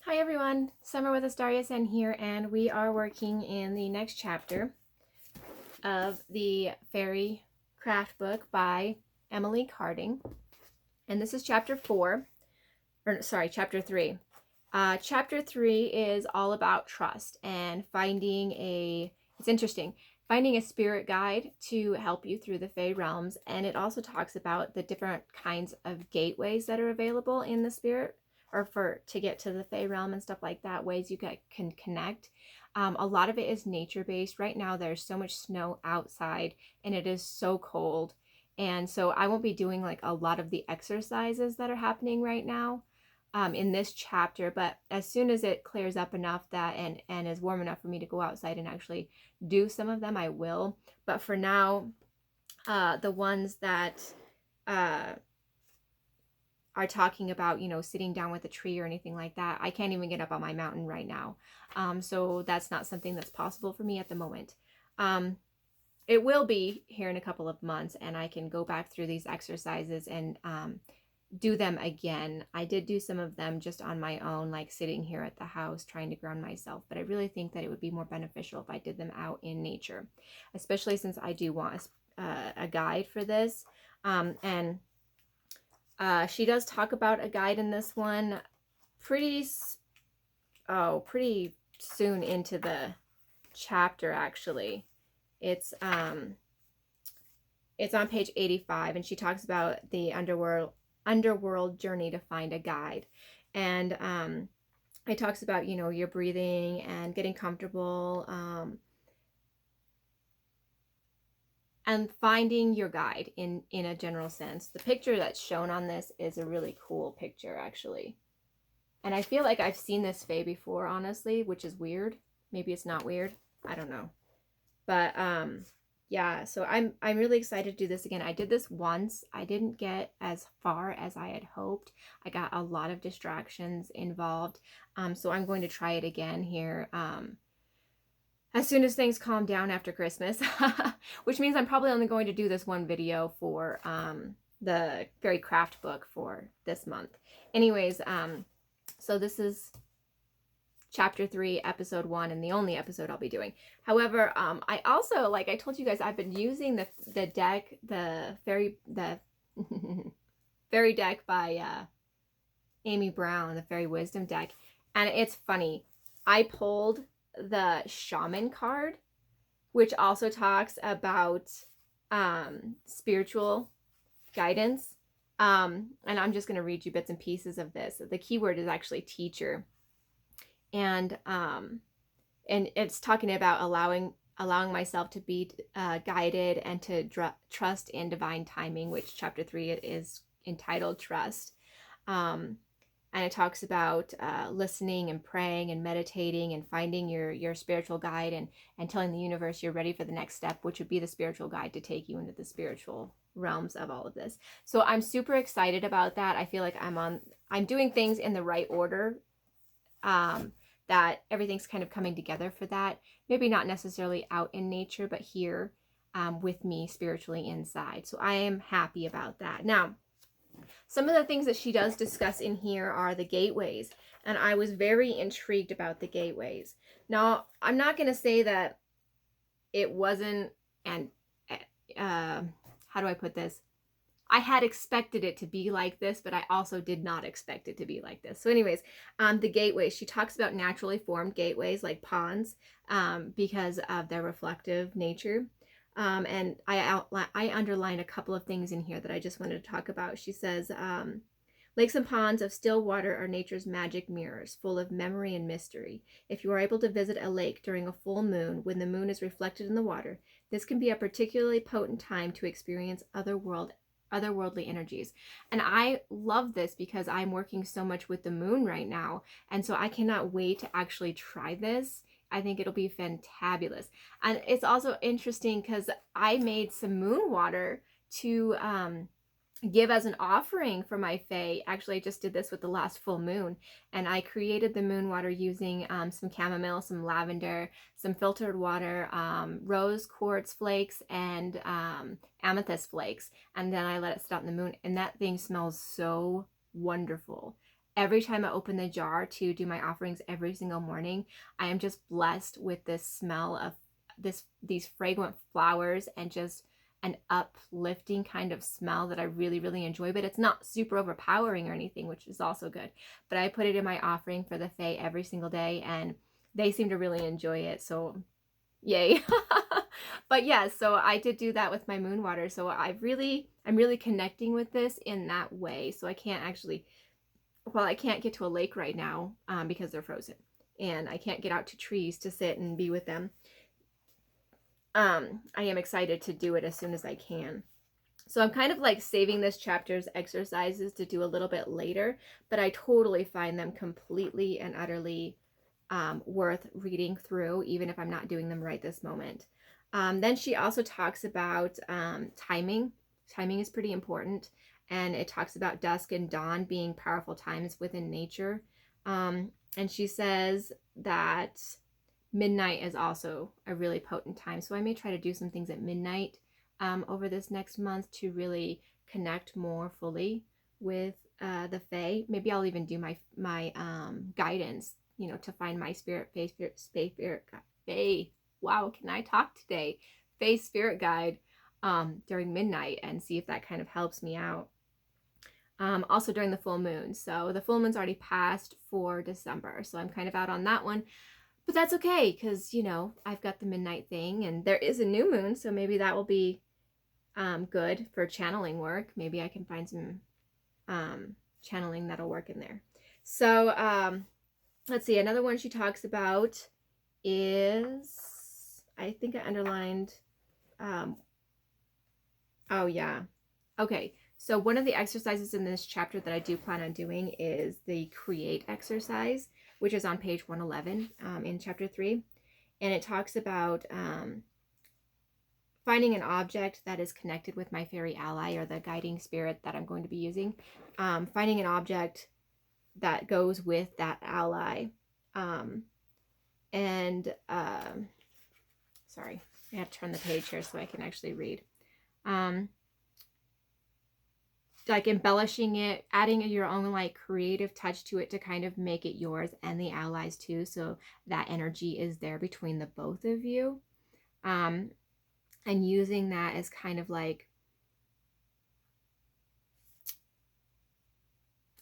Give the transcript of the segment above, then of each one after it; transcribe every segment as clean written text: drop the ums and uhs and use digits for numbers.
Hi everyone, Summer with AstariaSen here, and we are working in the next chapter of the Faery Craft book by Emily Carding. And this is chapter 3. Chapter 3 is all about trust and it's interesting, finding a spirit guide to help you through the Fae realms. And it also talks about the different kinds of gateways that are available in the spirit, or to get to the Fae realm and stuff like that, ways you can connect. A lot of it is nature based. Right now there's so much snow outside and it is so cold. And so I won't be doing like a lot of the exercises that are happening right now in this chapter, but as soon as it clears up enough that and is warm enough for me to go outside and actually do some of them, I will. But for now, the ones that are talking about, sitting down with a tree or anything like that, I can't even get up on my mountain right now. So that's not something that's possible for me at the moment. It will be here in a couple of months, and I can go back through these exercises and do them again. I did do some of them just on my own, like sitting here at the house trying to ground myself, but I really think that it would be more beneficial if I did them out in nature, especially since I do want a guide for this. She does talk about a guide in this one pretty soon into the chapter, actually. It's on page 85, and she talks about the underworld journey to find a guide. And it talks about, your breathing and getting comfortable, and finding your guide in a general sense. The picture that's shown on this is a really cool picture, actually. And I feel like I've seen this Fae before, honestly, which is weird. Maybe it's not weird. I don't know. But yeah, so I'm really excited to do this again. I did this once. I didn't get as far as I had hoped. I got a lot of distractions involved. So I'm going to try it again here as soon as things calm down after Christmas, which means I'm probably only going to do this one video for the Faery Craft book for this month. Anyways, so this is chapter 3, episode 1, and the only episode I'll be doing. However, I also, like I told you guys, I've been using the deck, the fairy deck by Amy Brown, the Fairy Wisdom deck, and it's funny. I pulled the Shaman card, which also talks about spiritual guidance, and I'm just going to read you bits and pieces of this. The keyword is actually teacher, and it's talking about allowing myself to be guided and to trust in divine timing, which chapter 3 is entitled Trust. And it talks about listening and praying and meditating and finding your spiritual guide and telling the universe you're ready for the next step, which would be the spiritual guide to take you into the spiritual realms of all of this. So I'm super excited about that. I feel like I'm doing things in the right order, that everything's kind of coming together for that. Maybe not necessarily out in nature, but here with me spiritually inside. So I am happy about that. Now, some of the things that she does discuss in here are the gateways, and I was very intrigued about the gateways. Now, I'm not going to say that it wasn't, and how do I put this? I had expected it to be like this, but I also did not expect it to be like this. So anyways, the gateways, she talks about naturally formed gateways like ponds because of their reflective nature. And I underline a couple of things in here that I just wanted to talk about. She says, lakes and ponds of still water are nature's magic mirrors, full of memory and mystery. If you are able to visit a lake during a full moon, when the moon is reflected in the water, this can be a particularly potent time to experience otherworldly energies. And I love this because I'm working so much with the moon right now, and so I cannot wait to actually try this. I think it'll be fantabulous. And it's also interesting because I made some moon water to give as an offering for my Fae. Actually, I just did this with the last full moon, and I created the moon water using some chamomile, some lavender, some filtered water, rose quartz flakes, and amethyst flakes, and then I let it sit out in the moon, and that thing smells so wonderful. every time I open the jar to do my offerings every single morning, I am just blessed with this smell of these fragrant flowers and just an uplifting kind of smell that I really, really enjoy. But it's not super overpowering or anything, which is also good. But I put it in my offering for the Fae every single day, and they seem to really enjoy it. So yay. But yeah, so I did do that with my moon water. So I'm really connecting with this in that way. So I can't actually, well, I can't get to a lake right now because they're frozen, and I can't get out to trees to sit and be with them. I am excited to do it as soon as I can. So I'm kind of like saving this chapter's exercises to do a little bit later, but I totally find them completely and utterly worth reading through, even if I'm not doing them right this moment. Then she also talks about timing. Timing is pretty important, and it talks about dusk and dawn being powerful times within nature. And she says that midnight is also a really potent time. So I may try to do some things at midnight over this next month to really connect more fully with the Fae. Maybe I'll even do my guidance, you know, to find my spirit, Fae. Wow, can I talk today? Fae spirit guide during midnight, and see if that kind of helps me out. Also during the full moon. So the full moon's already passed for December, so I'm kind of out on that one. But that's okay, because, you know, I've got the midnight thing, and there is a new moon, so maybe that will be good for channeling work. Maybe I can find some channeling that'll work in there. So let's see, another one she talks about is, I think I underlined, oh yeah, okay. So one of the exercises in this chapter that I do plan on doing is the create exercise, which is on page 111 in chapter 3. And it talks about finding an object that is connected with my fairy ally, or the guiding spirit that I'm going to be using. Finding an object that goes with that ally. Sorry, I have to turn the page here so I can actually read. Like embellishing it, adding your own like creative touch to it to kind of make it yours and the allies too, so that energy is there between the both of you, and using that as kind of like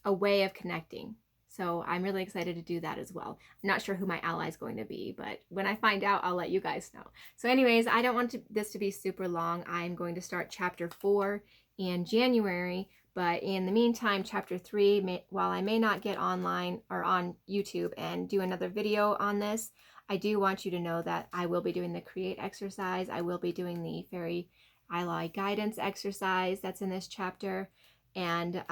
a way of connecting. So I'm really excited to do that as well. I'm not sure who my ally is going to be, but when I find out, I'll let you guys know. So anyways, I don't want this to be super long. I'm going to start chapter 4 in January, but in the meantime, chapter 3, while I may not get online or on YouTube and do another video on this, I do want you to know that I will be doing the create exercise. I will be doing the fairy ally guidance exercise that's in this chapter, and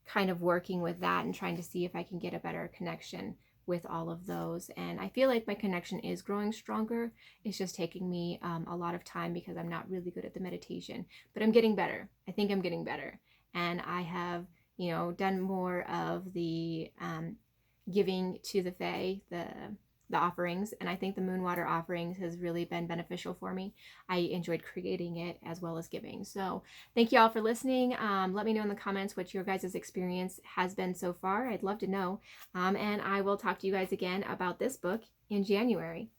kind of working with that and trying to see if I can get a better connection with all of those. And I feel like my connection is growing stronger. It's just taking me a lot of time because I'm not really good at the meditation, but I'm getting better. I think I'm getting better. And I have, you know, done more of the giving to the Fae, the offerings, and I think the Moonwater offerings has really been beneficial for me. I enjoyed creating it as well as giving. So thank you all for listening. Let me know in the comments what your guys' experience has been so far. I'd love to know. And I will talk to you guys again about this book in January.